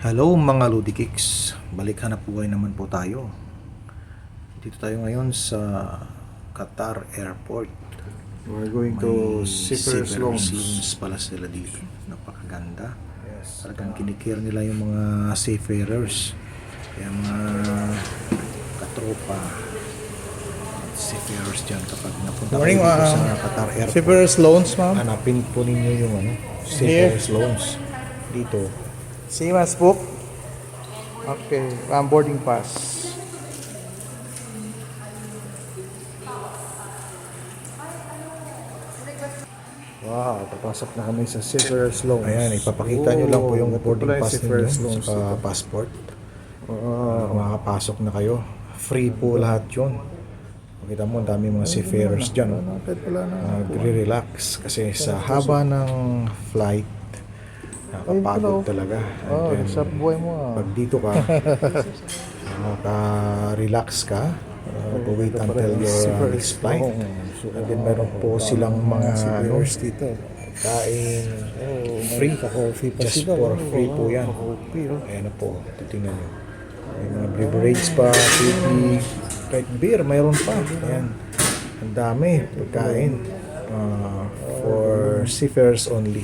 Hello mga Ludikicks, balik hanap buhay naman po tayo. Dito tayo ngayon sa Qatar Airport. We're going to Seafarers Seafarers Lounge pala sila dito. Napakaganda. Yes. Talagang kinikare nila yung mga seafarers. Kaya mga katropa seafarers dyan kapag napunta kayo Morning, dito sa Qatar Airport. Seafarers Lounge, ma'am. Hanapin po ninyo yung Seafarers Lounge dito. Same as book. Okay, boarding pass. Wow, papasok na kami sa Seafarers Lounge. Ayan, ipapakita nyo lang po yung boarding pass ninyo sa passport. Makakapasok na kayo. Free po lahat yun. Makita mo, ang dami mga seafarers dyan. Nagre-relax kasi sa haba ng flight, nakapagod talaga. Oh, And then, sa buhay mo. pag dito ka, makaka-relax ka. Wait until your next flight. And then meron po silang mga dito. kain, free, just for free po yan. Ayan na po, titingnan nyo. May mga beverage pa, tubig, kahit beer, mayroon pa. Ayan, ang dami, pagkain. For seafarers only.